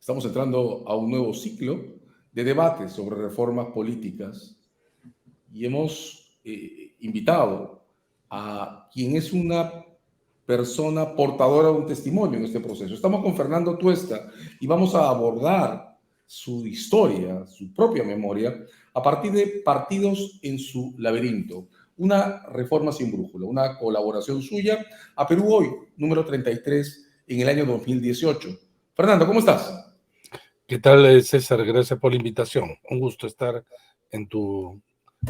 Estamos entrando a un nuevo ciclo de debates sobre reformas políticas y hemos invitado a quien es una persona portadora de un testimonio en este proceso. Estamos con Fernando Tuesta y vamos a abordar su historia, su propia memoria, a partir de Partidos en su laberinto, una reforma sin brújula, una colaboración suya a Perú Hoy, número 33 en el año 2018. Fernando, ¿cómo estás? ¿Qué tal, César? Gracias por la invitación. Un gusto estar en tu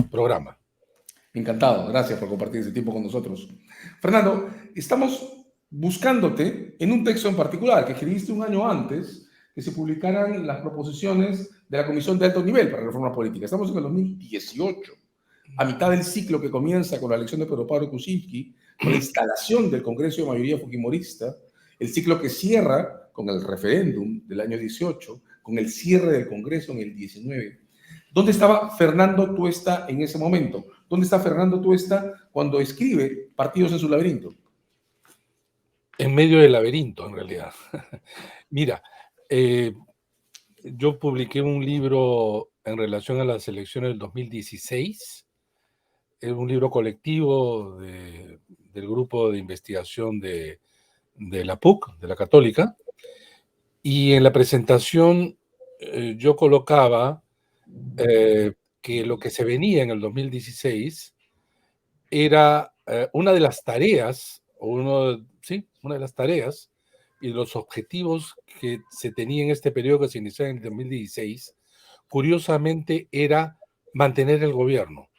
programa. Encantado, gracias por compartir ese tiempo con nosotros. Fernando, estamos buscándote en un texto en particular que escribiste un año antes que se publicaran las proposiciones de la Comisión de Alto Nivel para la Reforma Política. Estamos en el 2018, a mitad del ciclo que comienza con la elección de Pedro Pablo Kuczynski, con la instalación del Congreso de mayoría fujimorista, el ciclo que cierra con el referéndum del año 18, con el cierre del Congreso en el 19. ¿Dónde estaba Fernando Tuesta en ese momento? ¿Dónde está Fernando Tuesta cuando escribe Partidos en su laberinto? En medio del laberinto, en realidad. Mira, yo publiqué un libro en relación a las elecciones del 2016. Es un libro colectivo del grupo de investigación de la PUC, de la Católica. Y en la presentación yo colocaba que lo que se venía en el 2016 era una de las tareas, una de las tareas y los objetivos que se tenía en este periodo que se inició en el 2016, curiosamente era mantener el gobierno.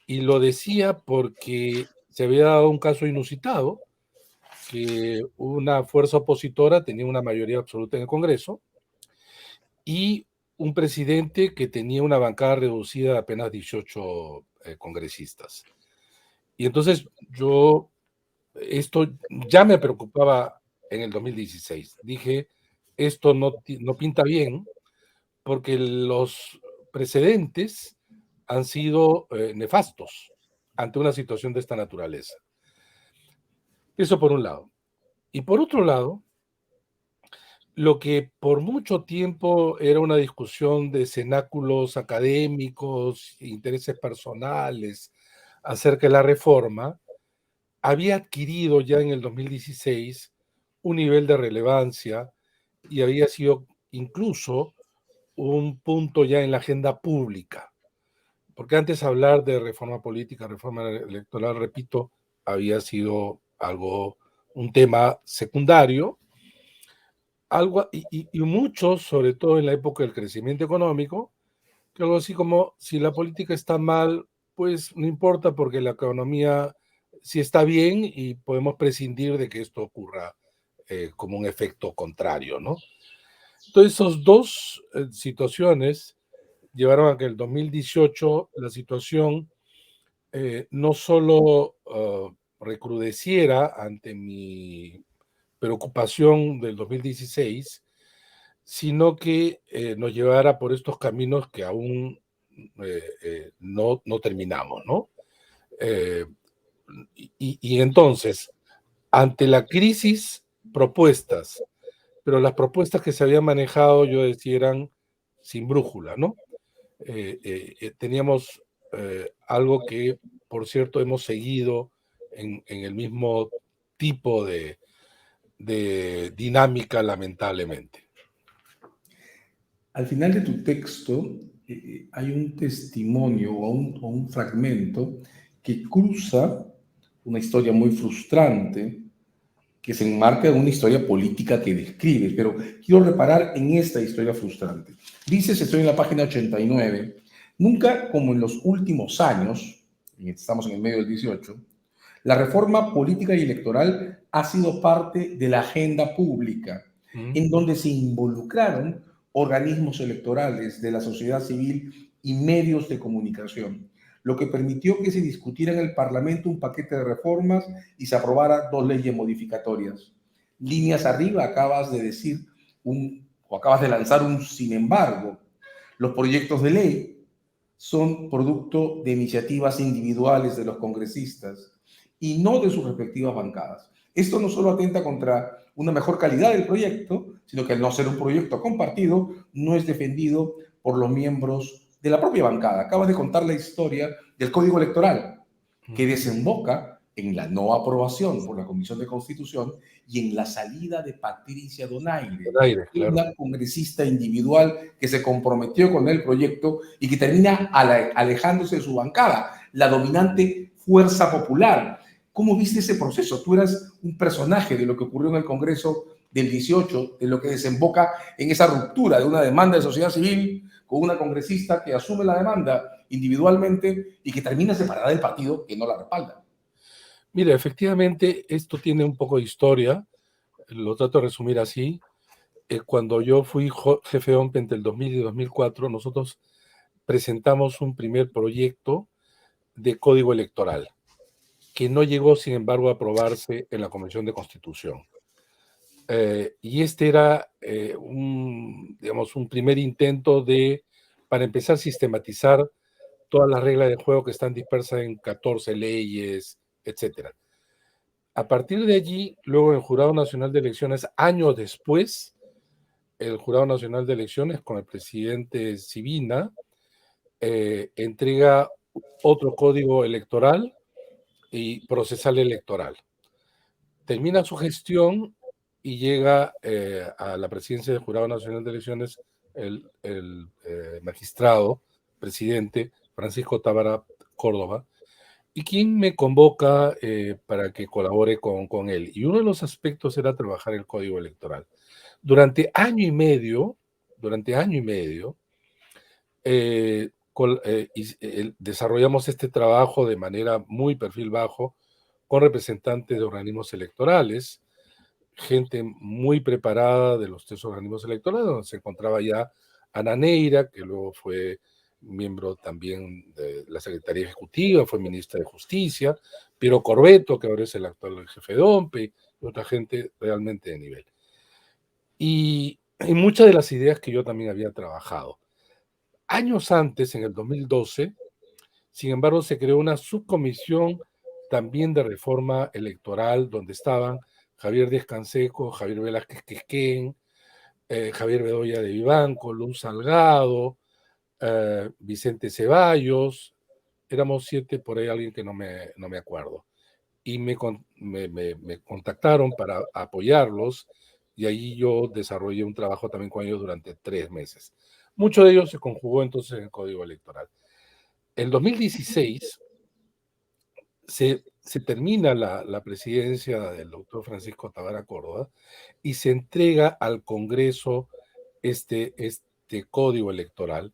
Y lo decía porque se había dado un caso inusitado, que una fuerza opositora tenía una mayoría absoluta en el Congreso y un presidente que tenía una bancada reducida de apenas 18 congresistas. Y entonces esto ya me preocupaba en el 2016. Dije, esto no pinta bien porque los precedentes han sido nefastos ante una situación de esta naturaleza. Eso por un lado. Y por otro lado, lo que por mucho tiempo era una discusión de cenáculos académicos, intereses personales acerca de la reforma, había adquirido ya en el 2016 un nivel de relevancia y había sido incluso un punto ya en la agenda pública. Porque antes hablar de reforma política, reforma electoral, repito, había sido un tema secundario, y muchos, sobre todo en la época del crecimiento económico, que algo así como, si la política está mal, pues no importa porque la economía sí está bien y podemos prescindir de que esto ocurra como un efecto contrario, ¿no? Entonces, esas dos situaciones llevaron a que en el 2018 la situación no solo recrudeciera ante mi preocupación del 2016, sino que nos llevara por estos caminos que aún no terminamos, ¿no? Y entonces, ante la crisis, propuestas, pero las propuestas que se habían manejado, yo decía, eran sin brújula, ¿no? Teníamos algo que, por cierto, hemos seguido en el mismo tipo de dinámica, lamentablemente. Al final de tu texto hay un testimonio o un fragmento que cruza una historia muy frustrante que se enmarca en una historia política que describes, pero quiero reparar en esta historia frustrante. Dices, estoy en la página 89, nunca como en los últimos años, estamos en el medio del 18, la reforma política y electoral ha sido parte de la agenda pública, en donde se involucraron organismos electorales de la sociedad civil y medios de comunicación, lo que permitió que se discutiera en el Parlamento un paquete de reformas y se aprobara 2 leyes modificatorias. Líneas arriba acabas de decir acabas de lanzar un sin embargo. Los proyectos de ley son producto de iniciativas individuales de los congresistas y no de sus respectivas bancadas. Esto no solo atenta contra una mejor calidad del proyecto, sino que al no ser un proyecto compartido, no es defendido por los miembros de la propia bancada. Acabas de contar la historia del Código Electoral, que desemboca en la no aprobación por la Comisión de Constitución y en la salida de Patricia Donaire, Aire, claro. una congresista individual que se comprometió con el proyecto y que termina alejándose de su bancada, la dominante Fuerza Popular. ¿Cómo viste ese proceso? Tú eras un personaje de lo que ocurrió en el Congreso del 18, de lo que desemboca en esa ruptura de una demanda de sociedad civil con una congresista que asume la demanda individualmente y que termina separada del partido que no la respalda. Mira, efectivamente, esto tiene un poco de historia, lo trato de resumir así. Cuando yo fui jefe de OMPE entre el 2000 y 2004, nosotros presentamos un primer proyecto de código electoral, que no llegó, sin embargo, a aprobarse en la Convención de Constitución. Y este era digamos, un primer intento para empezar a sistematizar todas las reglas de juego que están dispersas en 14 leyes, etc. A partir de allí, luego el Jurado Nacional de Elecciones, años después, el Jurado Nacional de Elecciones, con el presidente Sibina, entrega otro código electoral y procesal electoral. Termina su gestión y llega a la presidencia del Jurado Nacional de Elecciones el magistrado, presidente Francisco Tábara Córdoba, y quien me convoca para que colabore con él. Y uno de los aspectos era trabajar el código electoral. Durante año y medio, desarrollamos este trabajo de manera muy perfil bajo, con representantes de organismos electorales, gente muy preparada de los 3 organismos electorales, donde se encontraba ya Ana Neira, que luego fue miembro también de la Secretaría Ejecutiva, fue ministra de Justicia, Piero Corbeto, que ahora es el actual jefe de OMPE, y otra gente realmente de nivel. Y muchas de las ideas que yo también había trabajado. Años antes, en el 2012, sin embargo, se creó una subcomisión también de reforma electoral, donde estaban Javier Díaz Canseco, Javier Velázquez Quisquén, Javier Bedoya de Vivanco, Luz Salgado, Vicente Ceballos, éramos 7, por ahí alguien que no me acuerdo. Y me contactaron para apoyarlos, y ahí yo desarrollé un trabajo también con ellos durante 3 meses. Mucho de ello se conjugó entonces en el Código Electoral. En 2016 se termina la presidencia del doctor Francisco Tábara Córdoba y se entrega al Congreso este código electoral,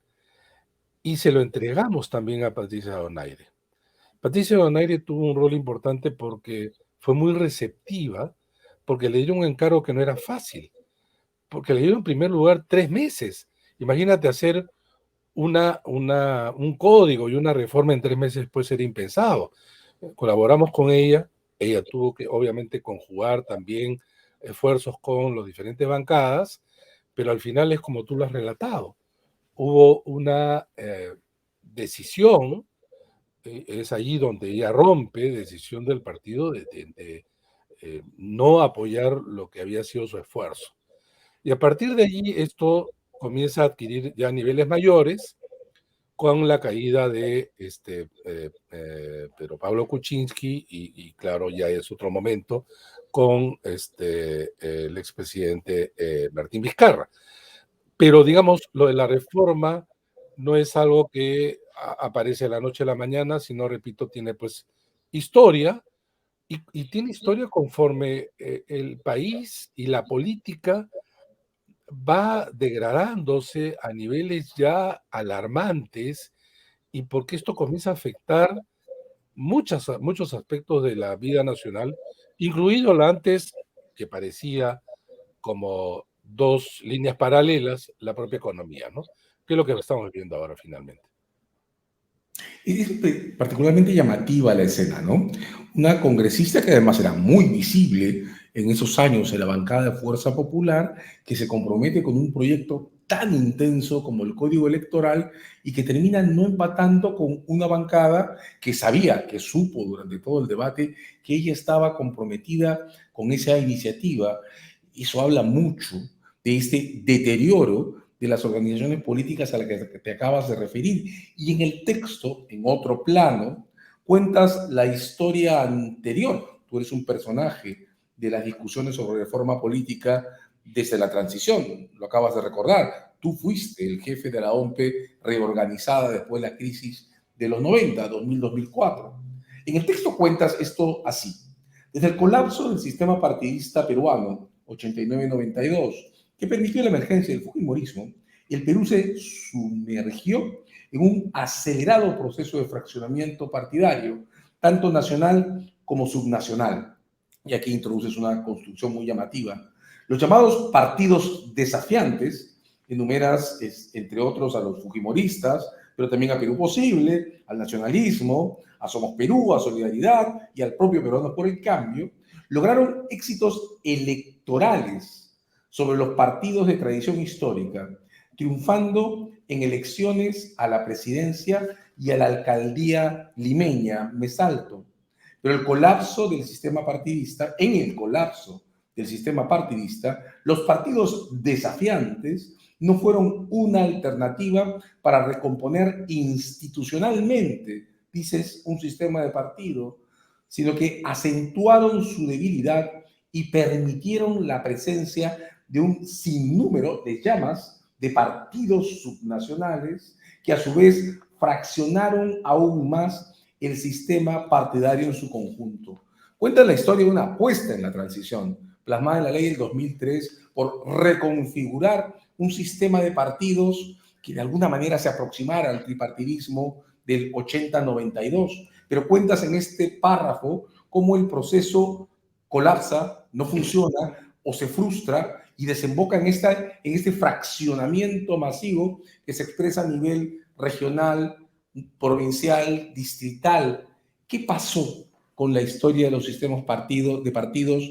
y se lo entregamos también a Patricia Donaire. Patricia Donaire tuvo un rol importante porque fue muy receptiva, porque le dieron un encargo que no era fácil, porque le dieron en primer lugar 3 meses. Imagínate hacer un código y una reforma en 3 meses puede ser impensado. Colaboramos con ella tuvo que obviamente conjugar también esfuerzos con las diferentes bancadas, pero al final es como tú lo has relatado. Hubo una decisión, es allí donde ella rompe, decisión del partido de no apoyar lo que había sido su esfuerzo. Y a partir de allí esto comienza a adquirir ya niveles mayores, con la caída de Pedro Pablo Kuczynski y claro, ya es otro momento, con el expresidente Martín Vizcarra. Pero digamos, lo de la reforma no es algo que aparece de la noche a la mañana, sino, repito, tiene pues historia, y tiene historia conforme el país y la política va degradándose a niveles ya alarmantes, y porque esto comienza a afectar muchos aspectos de la vida nacional, incluido la antes que parecía como 2 líneas paralelas, la propia economía, ¿no? Que es lo que estamos viendo ahora finalmente. Es particularmente llamativa la escena, ¿no? Una congresista que además era muy visible en esos años en la bancada de Fuerza Popular, que se compromete con un proyecto tan intenso como el Código Electoral y que termina no empatando con una bancada que sabía, que supo durante todo el debate, que ella estaba comprometida con esa iniciativa. Eso habla mucho de este deterioro de las organizaciones políticas a las que te acabas de referir. Y en el texto, en otro plano, cuentas la historia anterior. Tú eres un personaje de las discusiones sobre reforma política desde la transición, lo acabas de recordar. Tú fuiste el jefe de la OMPE reorganizada después de la crisis de los 90, 2000-2004. En el texto cuentas esto así. Desde el colapso del sistema partidista peruano, 89-92, que permitió la emergencia del fujimorismo, el Perú se sumergió en un acelerado proceso de fraccionamiento partidario, tanto nacional como subnacional. Y aquí introduces una construcción muy llamativa. Los llamados partidos desafiantes, enumeras, entre otros, a los fujimoristas, pero también a Perú Posible, al nacionalismo, a Somos Perú, a Solidaridad y al propio Peruanos por el Cambio, lograron éxitos electorales sobre los partidos de tradición histórica, triunfando en elecciones a la presidencia y a la alcaldía limeña, Mesalto. Pero el colapso del sistema partidista, en el colapso del sistema partidista, los partidos desafiantes no fueron una alternativa para recomponer institucionalmente, dices, un sistema de partido, sino que acentuaron su debilidad y permitieron la presencia de un sinnúmero de llamas de partidos subnacionales que a su vez fraccionaron aún más el sistema partidario en su conjunto. Cuenta la historia de una apuesta en la transición, plasmada en la ley del 2003, por reconfigurar un sistema de partidos que de alguna manera se aproximara al tripartidismo del 80-92. Pero cuentas en este párrafo cómo el proceso colapsa, no funciona o se frustra y desemboca en este fraccionamiento masivo que se expresa a nivel regional, provincial, distrital. ¿Qué pasó con la historia de los sistemas de partidos,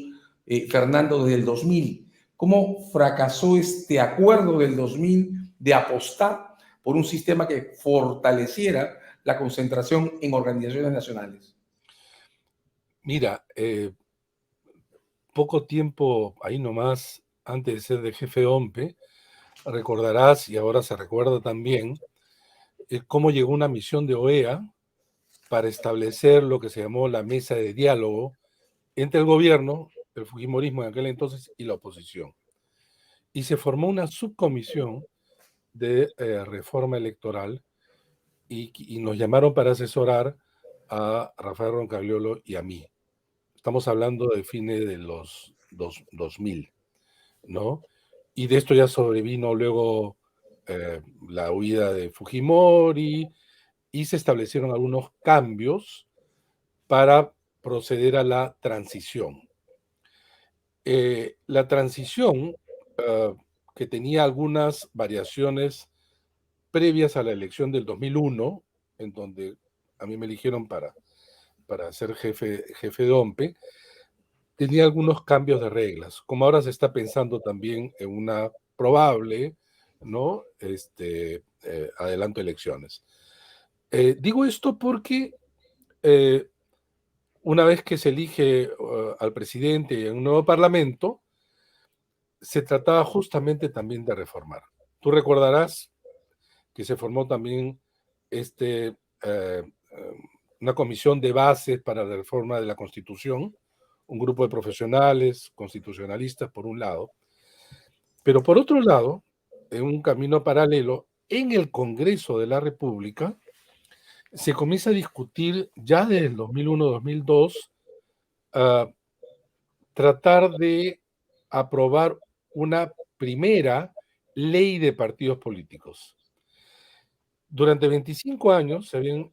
Fernando, desde el 2000? ¿Cómo fracasó este acuerdo del 2000 de apostar por un sistema que fortaleciera la concentración en organizaciones nacionales? Mira, poco tiempo ahí nomás, antes de ser de jefe de OMPE, recordarás, y ahora se recuerda también, cómo llegó una misión de OEA para establecer lo que se llamó la mesa de diálogo entre el gobierno, el fujimorismo en aquel entonces, y la oposición. Y se formó una subcomisión de reforma electoral y nos llamaron para asesorar a Rafael Roncagliolo y a mí. Estamos hablando de fines de los 2000, ¿no? Y de esto ya sobrevino luego la huida de Fujimori y se establecieron algunos cambios para proceder a la transición. La transición, que tenía algunas variaciones previas a la elección del 2001, en donde a mí me eligieron para ser jefe de OMPE, tenía algunos cambios de reglas, como ahora se está pensando también en una probable, ¿no? Adelanto de elecciones. Digo esto porque una vez que se elige al presidente en un nuevo parlamento, se trataba justamente también de reformar. Tú recordarás que se formó también eh, una comisión de bases para la reforma de la Constitución, un grupo de profesionales constitucionalistas por un lado, pero por otro lado, en un camino paralelo, en el Congreso de la República, se comienza a discutir ya desde el 2001-2002 tratar de aprobar una primera ley de partidos políticos. Durante 25 años se habían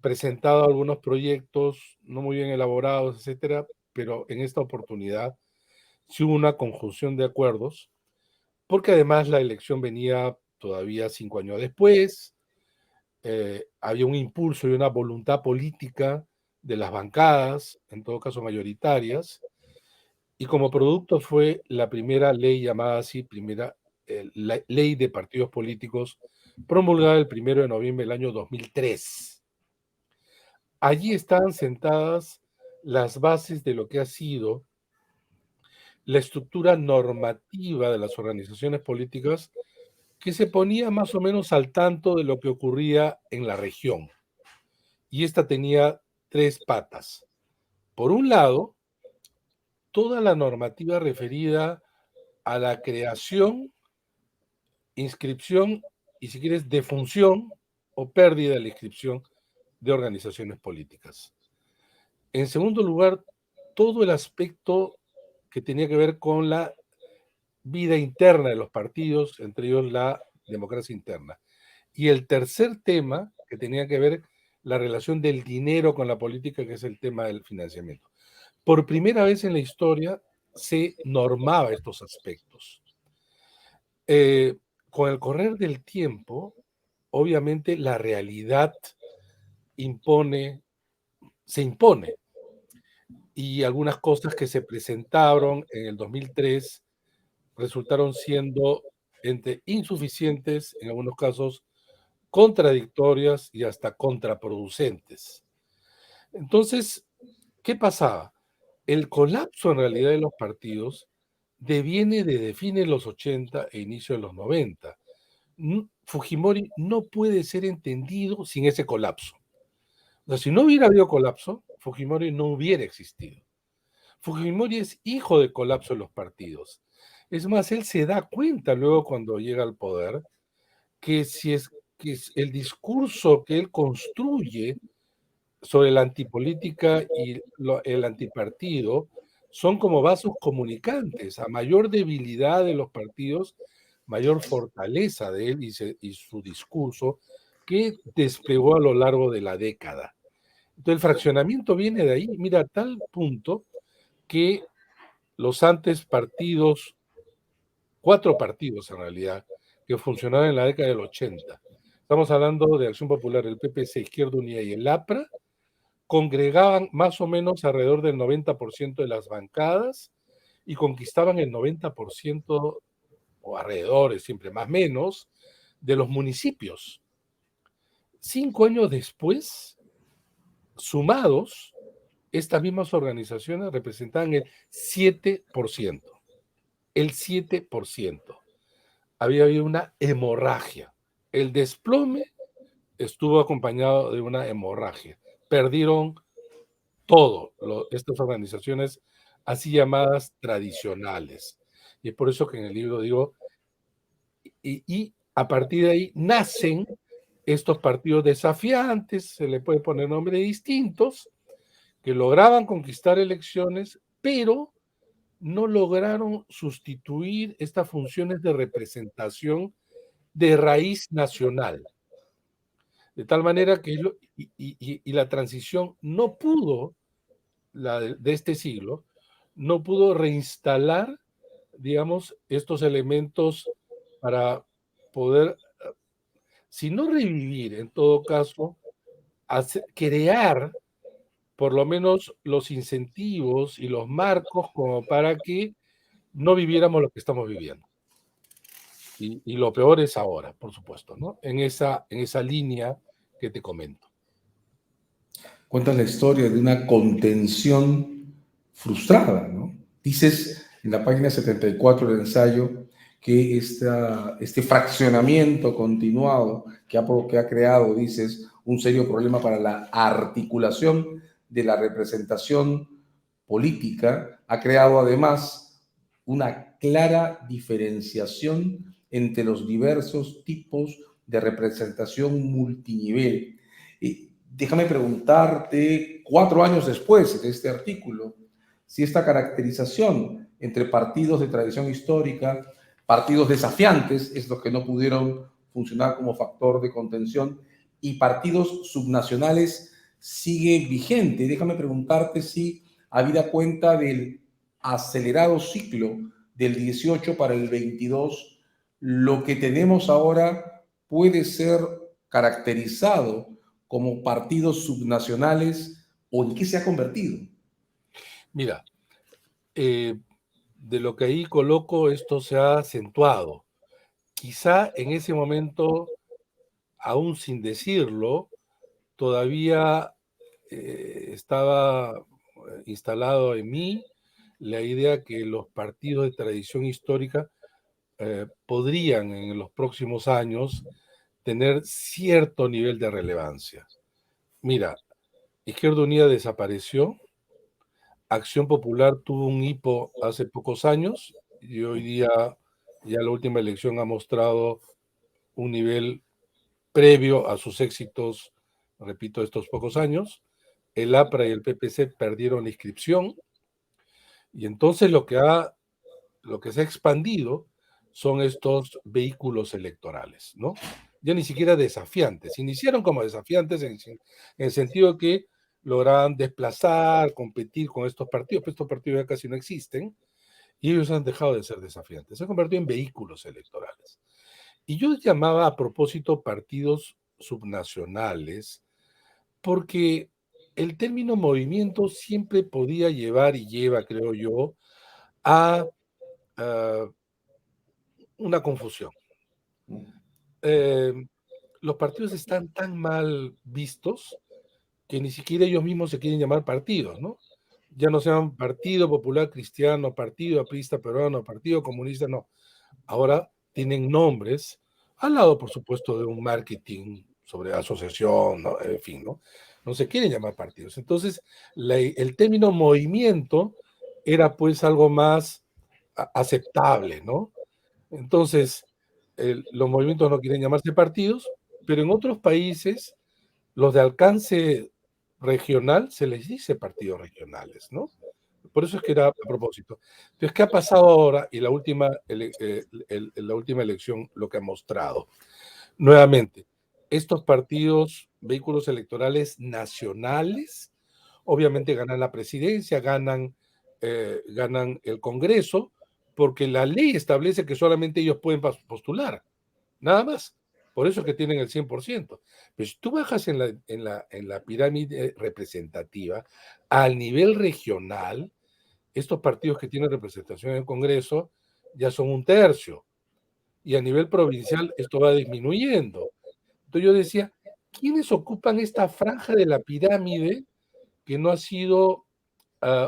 presentado algunos proyectos no muy bien elaborados, etcétera, pero en esta oportunidad sí hubo una conjunción de acuerdos, porque además la elección venía todavía 5 años después, había un impulso y una voluntad política de las bancadas, en todo caso mayoritarias, y como producto fue la primera ley llamada así, la ley de partidos políticos, promulgada el 1 de noviembre del año 2003. Allí estaban sentadas las bases de lo que ha sido la estructura normativa de las organizaciones políticas que se ponía más o menos al tanto de lo que ocurría en la región. Y esta tenía tres patas. Por un lado, toda la normativa referida a la creación, inscripción y, si quieres, defunción o pérdida de la inscripción de organizaciones políticas. En segundo lugar, todo el aspecto que tenía que ver con la vida interna de los partidos, entre ellos la democracia interna. Y el tercer tema, que tenía que ver la relación del dinero con la política, que es el tema del financiamiento. Por primera vez en la historia se normaba estos aspectos. Con el correr del tiempo, obviamente la realidad se impone, y algunas cosas que se presentaron en el 2003 resultaron siendo entre insuficientes, en algunos casos contradictorias y hasta contraproducentes. Entonces, ¿qué pasaba? El colapso en realidad de los partidos deviene de fines de los 80 e inicio de los 90. Fujimori no puede ser entendido sin ese colapso. O sea, si no hubiera habido colapso, Fujimori no hubiera existido. Fujimori es hijo del colapso de los partidos. Es más, él se da cuenta luego cuando llega al poder que si es que el discurso que él construye sobre la antipolítica y el antipartido son como vasos comunicantes. A mayor debilidad de los partidos, mayor fortaleza de él y su discurso que desplegó a lo largo de la década. Entonces el fraccionamiento viene de ahí, mira, a tal punto que los antes partidos, 4 partidos en realidad, que funcionaban en la década del 80. Estamos hablando de Acción Popular, el PPC, Izquierda Unida y el APRA, congregaban más o menos alrededor del 90% de las bancadas y conquistaban el 90% o alrededores, siempre más o menos, de los municipios. 5 años después, sumados, estas mismas organizaciones representaban el 7%. El 7%. Había habido una hemorragia. El desplome estuvo acompañado de una hemorragia. Perdieron todo, estas organizaciones así llamadas tradicionales. Y es por eso que en el libro digo, y a partir de ahí nacen estos partidos desafiantes, se le puede poner nombres distintos, que lograban conquistar elecciones, pero no lograron sustituir estas funciones de representación de raíz nacional. De tal manera que la transición no pudo, la de este siglo, no pudo reinstalar, digamos, estos elementos para poder, si no revivir, en todo caso, crear por lo menos los incentivos y los marcos como para que no viviéramos lo que estamos viviendo. Y lo peor es ahora, por supuesto, ¿no? En esa línea que te comento. Cuentas la historia de una contención frustrada, ¿no? Dices en la página 74 del ensayo que este fraccionamiento continuado que ha creado, dices, un serio problema para la articulación de la representación política, ha creado además una clara diferenciación entre los diversos tipos de representación multinivel. Déjame preguntarte, 4 años después de este artículo, si esta caracterización entre partidos de tradición histórica, partidos desafiantes, estos que no pudieron funcionar como factor de contención, y partidos subnacionales sigue vigente. Déjame preguntarte si, habida cuenta del acelerado ciclo del 18 para el 22, lo que tenemos ahora puede ser caracterizado como partidos subnacionales, o en qué se ha convertido. Mira, de lo que ahí coloco, esto se ha acentuado. Quizá en ese momento, aún sin decirlo, todavía estaba instalado en mí la idea que los partidos de tradición histórica podrían en los próximos años tener cierto nivel de relevancia. Mira, Izquierda Unida desapareció, Acción Popular tuvo un hipo hace pocos años y hoy día ya la última elección ha mostrado un nivel previo a sus éxitos, repito, estos pocos años. El APRA y el PPC perdieron la inscripción y entonces lo que se ha expandido son estos vehículos electorales, ¿no? Ya ni siquiera desafiantes. Iniciaron como desafiantes en el sentido que lograban desplazar, competir con estos partidos, pero estos partidos ya casi no existen, y ellos han dejado de ser desafiantes. Se han convertido en vehículos electorales. Y yo llamaba a propósito partidos subnacionales, porque el término movimiento siempre podía llevar y lleva, creo yo, a una confusión. Los partidos están tan mal vistos que ni siquiera ellos mismos se quieren llamar partidos, ¿no? Ya no se llaman Partido Popular Cristiano, Partido Aprista Peruano, Partido Comunista, no. Ahora tienen nombres, al lado, por supuesto, de un marketing sobre asociación, ¿no? En fin, ¿no? No se quieren llamar partidos. Entonces, el término movimiento era pues algo más aceptable, ¿no? Entonces, los movimientos no quieren llamarse partidos, pero en otros países, los de alcance regional, se les dice partidos regionales, ¿no? Por eso es que era a propósito. Entonces, ¿qué ha pasado ahora? Y la última elección lo que ha mostrado. Nuevamente, estos partidos, vehículos electorales nacionales, obviamente ganan la presidencia, ganan el Congreso, porque la ley establece que solamente ellos pueden postular, nada más. Por eso es que tienen el 100%. Pero si tú bajas en la pirámide representativa, al nivel regional, estos partidos que tienen representación en el Congreso ya son un tercio. Y a nivel provincial esto va disminuyendo. Entonces yo decía, ¿quiénes ocupan esta franja de la pirámide que no ha sido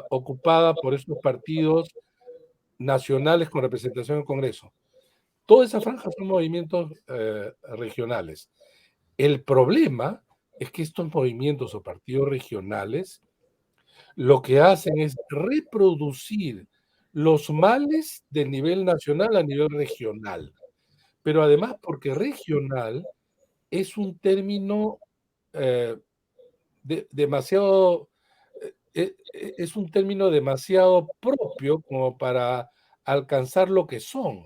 ocupada por estos partidos nacionales con representación en el Congreso? Toda esa franja son movimientos regionales. El problema es que estos movimientos o partidos regionales lo que hacen es reproducir los males del nivel nacional a nivel regional. Pero además porque regional es un término demasiado, es un término demasiado propio como para alcanzar lo que son.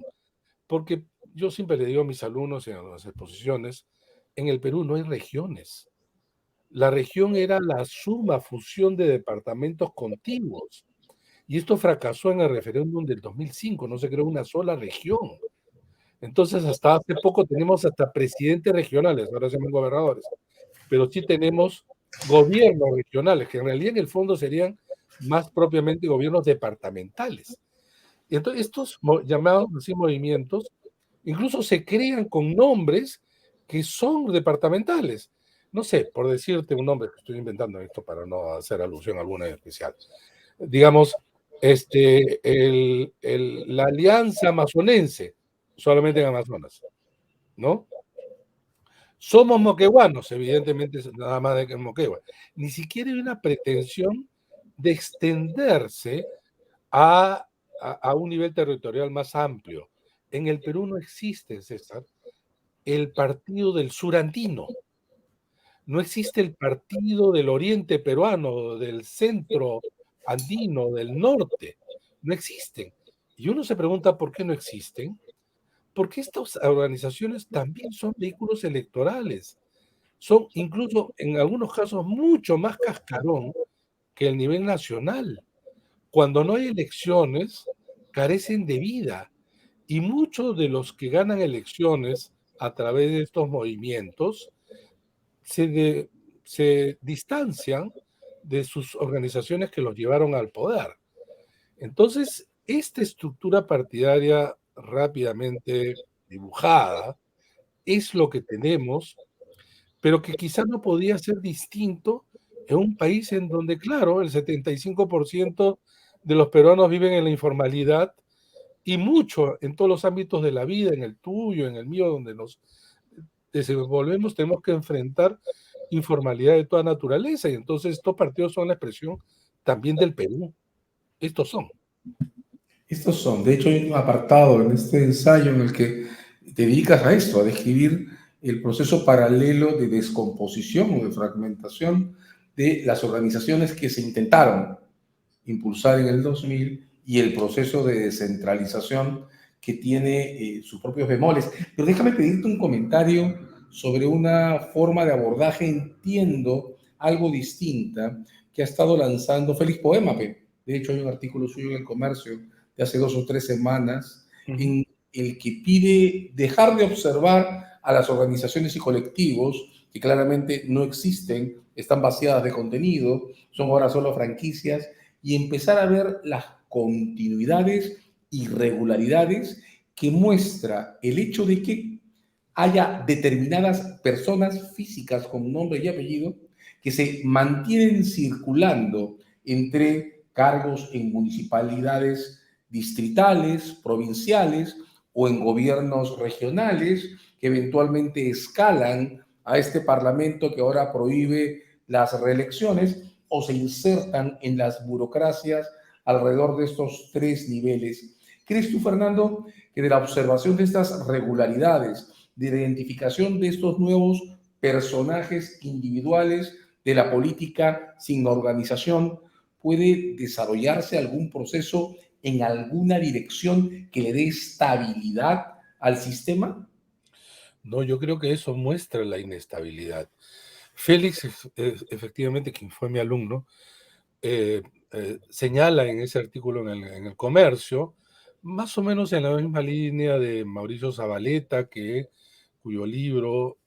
Porque yo siempre le digo a mis alumnos en las exposiciones, en el Perú no hay regiones. La región era la suma, fusión de departamentos contiguos. Y esto fracasó en el referéndum del 2005, no se creó una sola región. Entonces, hasta hace poco tenemos hasta presidentes regionales, ahora se llaman gobernadores, pero sí tenemos gobiernos regionales, que en realidad en el fondo serían más propiamente gobiernos departamentales. Y entonces, estos llamados así movimientos, incluso se crean con nombres que son departamentales. No sé, por decirte un nombre, que estoy inventando esto para no hacer alusión a alguna en especial. Digamos, la Alianza Amazonense, solamente en Amazonas, ¿no? Somos moqueguanos, evidentemente, nada más de que Moquegua. Ni siquiera hay una pretensión de extenderse a un nivel territorial más amplio. En el Perú no existe, César, el partido del sur andino. No existe el partido del oriente peruano, del centro andino, del norte. No existen. Y uno se pregunta por qué no existen. Porque estas organizaciones también son vehículos electorales. Son incluso en algunos casos mucho más cascarón que el nivel nacional. Cuando no hay elecciones, carecen de vida. Y muchos de los que ganan elecciones a través de estos movimientos se distancian de sus organizaciones que los llevaron al poder. Entonces, esta estructura partidaria rápidamente dibujada es lo que tenemos, pero que quizás no podía ser distinto en un país en donde, claro, el 75% de los peruanos viven en la informalidad y mucho en todos los ámbitos de la vida, en el tuyo, en el mío, donde nos desenvolvemos, tenemos que enfrentar informalidad de toda naturaleza. Y entonces estos partidos son la expresión también del Perú. Estos son. Estos son, de hecho, hay un apartado en este ensayo en el que te dedicas a esto, a describir el proceso paralelo de descomposición o de fragmentación de las organizaciones que se intentaron impulsar en el 2000 y el proceso de descentralización que tiene sus propios bemoles. Pero déjame pedirte un comentario sobre una forma de abordaje, entiendo, algo distinta, que ha estado lanzando Félix Poémape. De hecho, hay un artículo suyo en El Comercio de hace 2 o 3 semanas en el que pide dejar de observar a las organizaciones y colectivos que claramente no existen, están vaciadas de contenido, son ahora solo franquicias, y empezar a ver las continuidades y regularidades que muestra el hecho de que haya determinadas personas físicas con nombre y apellido que se mantienen circulando entre cargos en municipalidades distritales, provinciales o en gobiernos regionales que eventualmente escalan a este parlamento que ahora prohíbe las reelecciones o se insertan en las burocracias alrededor de estos 3 niveles. ¿Crees tú, Fernando, que de la observación de estas regularidades, de la identificación de estos nuevos personajes individuales de la política sin organización, puede desarrollarse algún proceso en alguna dirección que le dé estabilidad al sistema? No, yo creo que eso muestra la inestabilidad. Félix, efectivamente, quien fue mi alumno, señala en ese artículo en el Comercio, más o menos en la misma línea de Mauricio Zabaleta, cuyo libro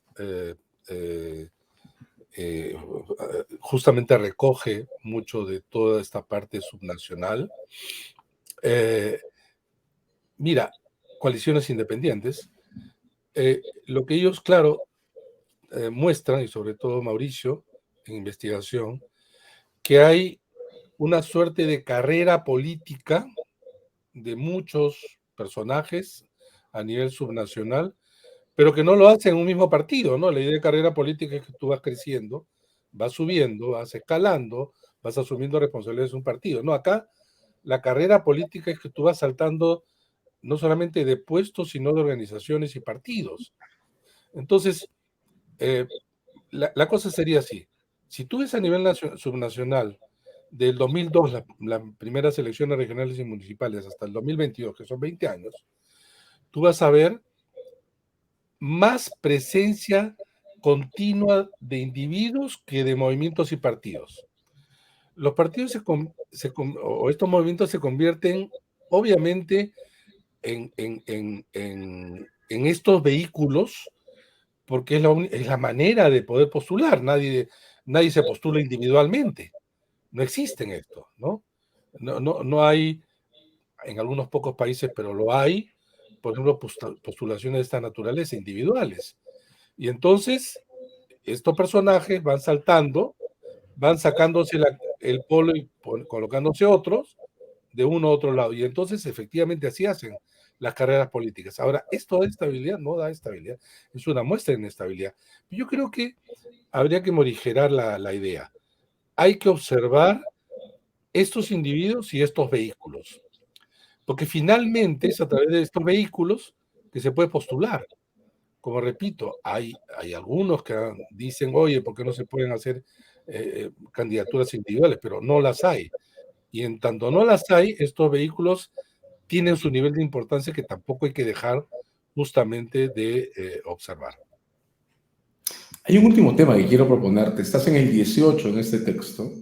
justamente recoge mucho de toda esta parte subnacional. Mira, coaliciones independientes, lo que ellos, claro, muestran, y sobre todo Mauricio, en investigación, que hay una suerte de carrera política de muchos personajes a nivel subnacional, pero que no lo hacen en un mismo partido, ¿no? La idea de carrera política es que tú vas creciendo, vas subiendo, vas escalando, vas asumiendo responsabilidades de un partido. No, acá la carrera política es que tú vas saltando no solamente de puestos, sino de organizaciones y partidos. Entonces, la cosa sería así. Si tú ves a nivel subnacional, del 2002, las primeras elecciones regionales y municipales, hasta el 2022, que son 20 años, tú vas a ver más presencia continua de individuos que de movimientos y partidos. Los partidos o estos movimientos se convierten, obviamente, en estos vehículos, porque es la manera de poder postular. Nadie se postula individualmente. No existen esto, ¿no? No hay, en algunos pocos países, pero lo hay, por ejemplo, postulaciones de esta naturaleza, individuales. Y entonces, estos personajes van saltando, van sacándose el polo y colocándose otros de uno a otro lado. Y entonces, efectivamente, así hacen las carreras políticas. Ahora, ¿esto da estabilidad? No da estabilidad. Es una muestra de inestabilidad. Yo creo que habría que morigerar la idea. Hay que observar estos individuos y estos vehículos, porque finalmente es a través de estos vehículos que se puede postular. Como repito, hay algunos que dicen, oye, ¿por qué no se pueden hacer candidaturas individuales? Pero no las hay. Y en tanto no las hay, estos vehículos tienen su nivel de importancia que tampoco hay que dejar justamente de observar. Hay un último tema que quiero proponerte. Estás en el 18 en este texto.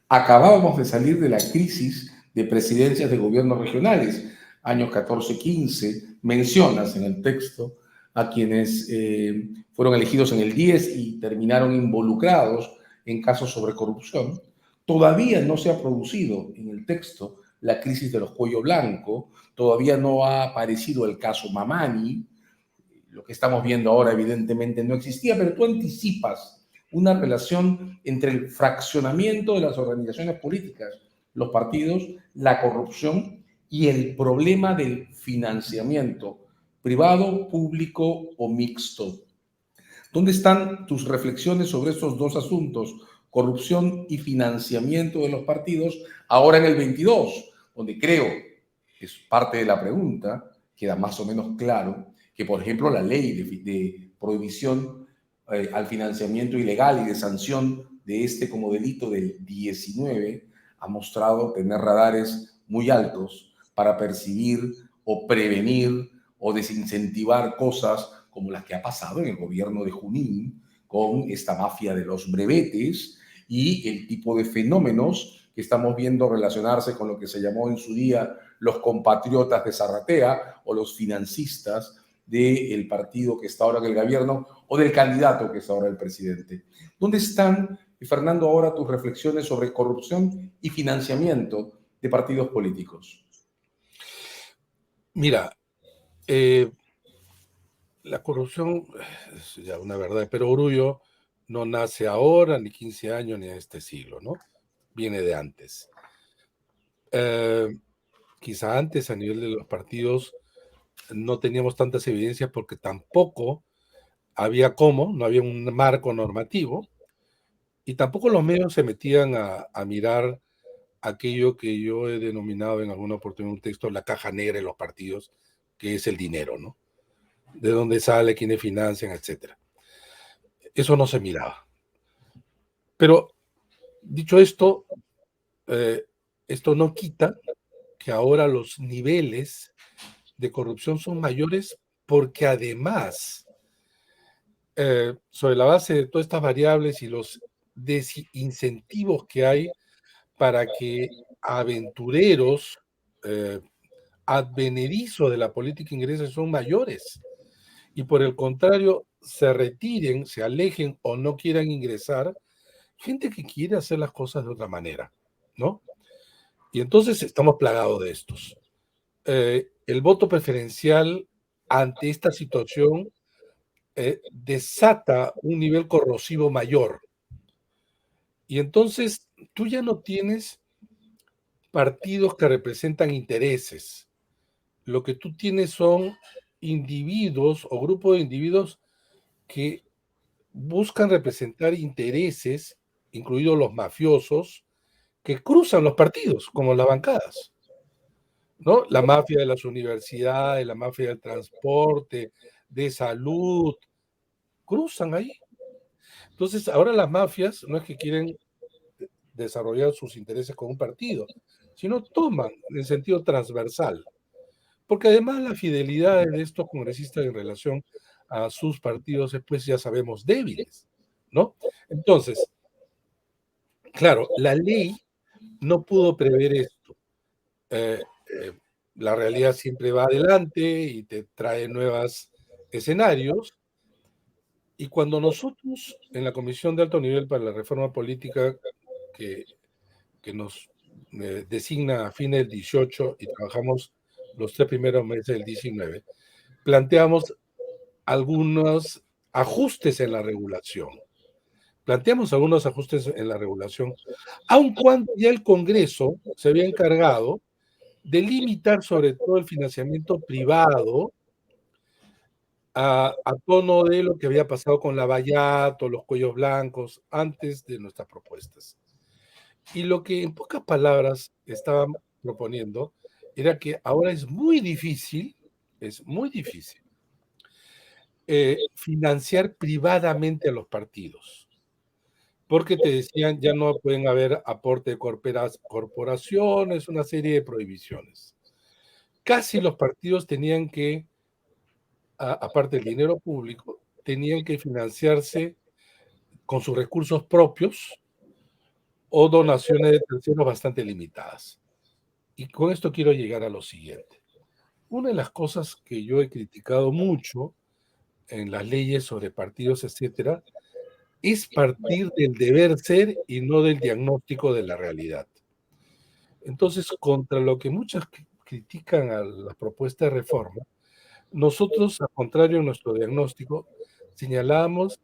Acabábamos de salir de la crisis de presidencias de gobiernos regionales, años 14-15. Mencionas en el texto a quienes fueron elegidos en el 10 y terminaron involucrados en casos sobre corrupción. Todavía no se ha producido en el texto la crisis de los cuello blanco, todavía no ha aparecido el caso Mamani. Lo que estamos viendo ahora evidentemente no existía, pero tú anticipas una relación entre el fraccionamiento de las organizaciones políticas los partidos, la corrupción y el problema del financiamiento privado, público o mixto. ¿Dónde están tus reflexiones sobre estos dos asuntos, corrupción y financiamiento de los partidos, ahora en el 22, donde creo, es parte de la pregunta, queda más o menos claro que, por ejemplo, la ley de prohibición al financiamiento ilegal y de sanción de este como delito del 19 ha mostrado tener radares muy altos para percibir o prevenir o desincentivar cosas como las que ha pasado en el gobierno de Junín con esta mafia de los brevetes y el tipo de fenómenos que estamos viendo relacionarse con lo que se llamó en su día los compatriotas de Zarratea o los financistas del partido que está ahora en el gobierno o del candidato que está ahora el presidente. ¿Dónde están, Fernando, ahora tus reflexiones sobre corrupción y financiamiento de partidos políticos? Mira, la corrupción es ya una verdad, pero Orullo no nace ahora, ni 15 años, ni en este siglo, ¿no? Viene de antes. Quizá antes, a nivel de los partidos, no teníamos tantas evidencias porque tampoco había no había un marco normativo, y tampoco los medios se metían a mirar aquello que yo he denominado en alguna oportunidad en un texto la caja negra de los partidos, que es el dinero, ¿no? De dónde sale, quiénes financian, etcétera. Eso no se miraba. Pero, dicho esto, esto no quita que ahora los niveles de corrupción son mayores porque además, sobre la base de todas estas variables y los desincentivos que hay para que aventureros advenedizos de la política inglesa son mayores y por el contrario se retiren, se alejen o no quieran ingresar gente que quiere hacer las cosas de otra manera, ¿no? Y entonces estamos plagados de estos. El voto preferencial ante esta situación desata un nivel corrosivo mayor. Y entonces tú ya no tienes partidos que representan intereses. Lo que tú tienes son individuos o grupos de individuos que buscan representar intereses, incluidos los mafiosos, que cruzan los partidos, como las bancadas, ¿no? La mafia de las universidades, la mafia del transporte, de salud, cruzan ahí. Entonces, ahora las mafias no es que quieren desarrollar sus intereses con un partido, sino toman en sentido transversal. Porque además la fidelidad de estos congresistas en relación a sus partidos es, pues ya sabemos, débiles, ¿no? Entonces, claro, la ley no pudo prever esto. La realidad siempre va adelante y te trae nuevos escenarios. Y cuando nosotros en la Comisión de Alto Nivel para la Reforma Política, que nos designa a fines del 18 y trabajamos los 3 primeros meses del 19, planteamos algunos ajustes en la regulación. Planteamos algunos ajustes en la regulación, aun cuando ya el Congreso se había encargado de limitar sobre todo el financiamiento privado a tono de lo que había pasado con la Lavallato, los cuellos blancos, antes de nuestras propuestas. Y lo que en pocas palabras estaban proponiendo era que ahora es muy difícil financiar privadamente a los partidos, porque te decían ya no pueden haber aporte de corporaciones, una serie de prohibiciones. Casi los partidos tenían que, aparte del dinero público, tenían que financiarse con sus recursos propios o donaciones de terceros bastante limitadas. Y con esto quiero llegar a lo siguiente. Una de las cosas que yo he criticado mucho en las leyes sobre partidos, etcétera, es partir del deber ser y no del diagnóstico de la realidad. Entonces, contra lo que muchos critican a la propuesta de reforma, nosotros, al contrario de nuestro diagnóstico, señalamos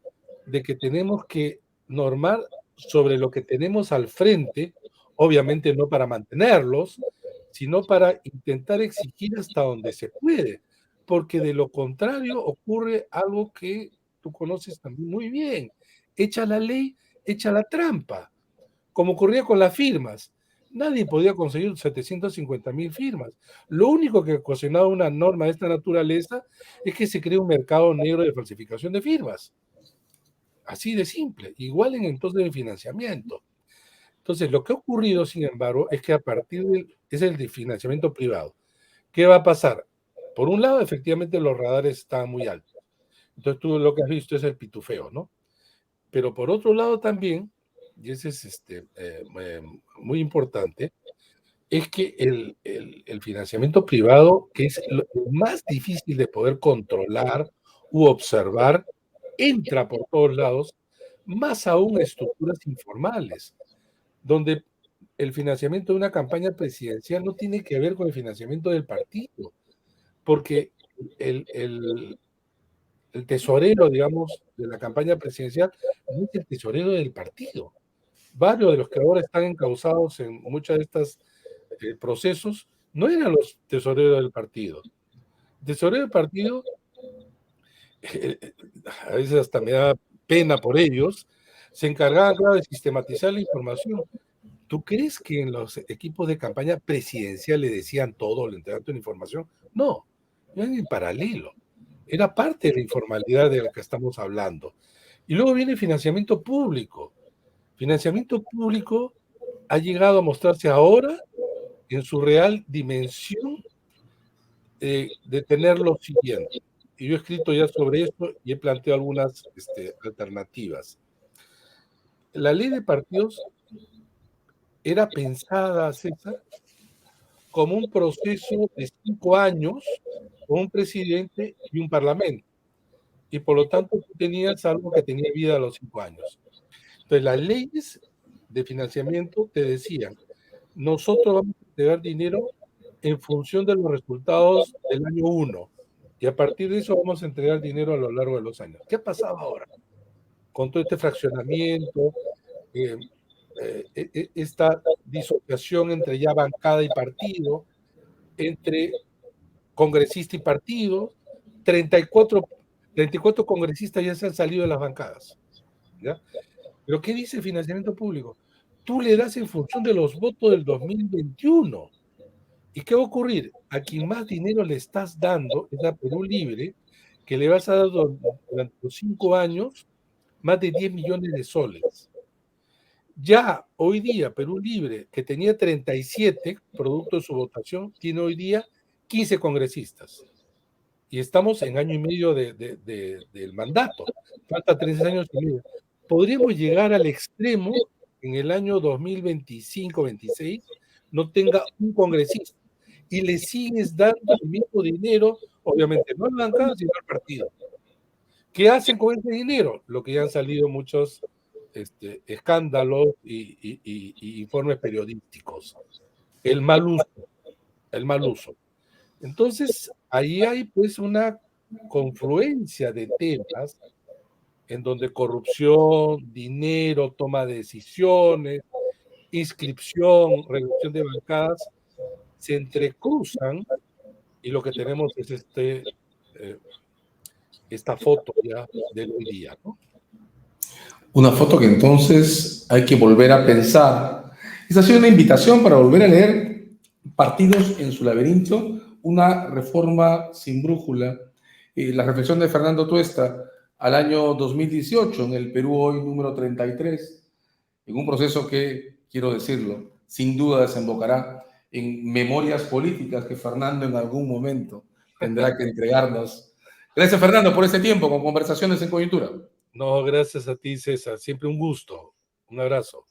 de que tenemos que normar sobre lo que tenemos al frente obviamente no para mantenerlos, sino para intentar exigir hasta donde se puede, porque de lo contrario ocurre algo que tú conoces también muy bien: echa la ley, echa la trampa, como ocurría con las firmas. Nadie podía conseguir 750.000 firmas. Lo único que ocasionaba una norma de esta naturaleza es que se crea un mercado negro de falsificación de firmas. Así de simple. Igual en entonces de financiamiento. Entonces, lo que ha ocurrido, sin embargo, es que a partir es el de financiamiento privado. ¿Qué va a pasar? Por un lado, efectivamente, los radares están muy altos. Entonces, tú lo que has visto es el pitufeo, ¿no? Pero por otro lado también, y ese es muy importante, es que el financiamiento privado, que es lo más difícil de poder controlar u observar, entra por todos lados, más aún estructuras informales, donde el financiamiento de una campaña presidencial no tiene que ver con el financiamiento del partido, porque el, el, el tesorero, digamos, de la campaña presidencial no es el tesorero del partido. Varios de los que ahora están encausados en muchos de estos procesos no eran los tesoreros del partido. El tesorero del partido, a veces hasta me da pena por ellos, se encargaban, claro, de sistematizar la información. ¿Tú crees que en los equipos de campaña presidencial le decían todo, le entregaban toda la información? No, eran en paralelo. Era parte de la informalidad de la que estamos hablando. Y luego viene el financiamiento público. Financiamiento público ha llegado a mostrarse ahora en su real dimensión de tener lo siguiente. Y yo he escrito ya sobre esto y he planteado algunas alternativas. La ley de partidos era pensada, César, como un proceso de 5 años con un presidente y un parlamento. Y por lo tanto tú tenías algo que tenía vida a los 5 años. Entonces las leyes de financiamiento te decían: nosotros vamos a entregar dinero en función de los resultados del año 1, y a partir de eso vamos a entregar dinero a lo largo de los años. ¿Qué ha pasado ahora? Con todo este fraccionamiento, esta disociación entre ya bancada y partido, entre congresista y partido, 34 congresistas ya se han salido de las bancadas, ¿ya? ¿Pero qué dice el financiamiento público? Tú le das en función de los votos del 2021. ¿Y qué va a ocurrir? A quien más dinero le estás dando es a Perú Libre, que le vas a dar durante los 5 años más de 10 millones de soles. Ya hoy día Perú Libre, que tenía 37 producto de su votación, tiene hoy día 15 congresistas. Y estamos en año y medio del mandato. Falta 3 años y medio. Podríamos llegar al extremo en el año 2025-26, no tenga un congresista y le sigues dando el mismo dinero, obviamente no al bancada, sino al partido. ¿Qué hacen con ese dinero? Lo que ya han salido muchos escándalos y informes periodísticos. El mal uso. Entonces, ahí hay pues una confluencia de temas en donde corrupción, dinero, toma de decisiones, inscripción, reducción de bancadas, se entrecruzan, y lo que tenemos es esta foto ya del hoy día, ¿no? Una foto que entonces hay que volver a pensar. Esa ha sido una invitación para volver a leer Partidos en su laberinto, una reforma sin brújula. La reflexión de Fernando Tuesta al año 2018 en el Perú Hoy número 33, en un proceso que, quiero decirlo, sin duda desembocará en memorias políticas que Fernando en algún momento tendrá que entregarnos. Gracias, Fernando, por este tiempo con Conversaciones en Coyuntura. No, gracias a ti, César. Siempre un gusto. Un abrazo.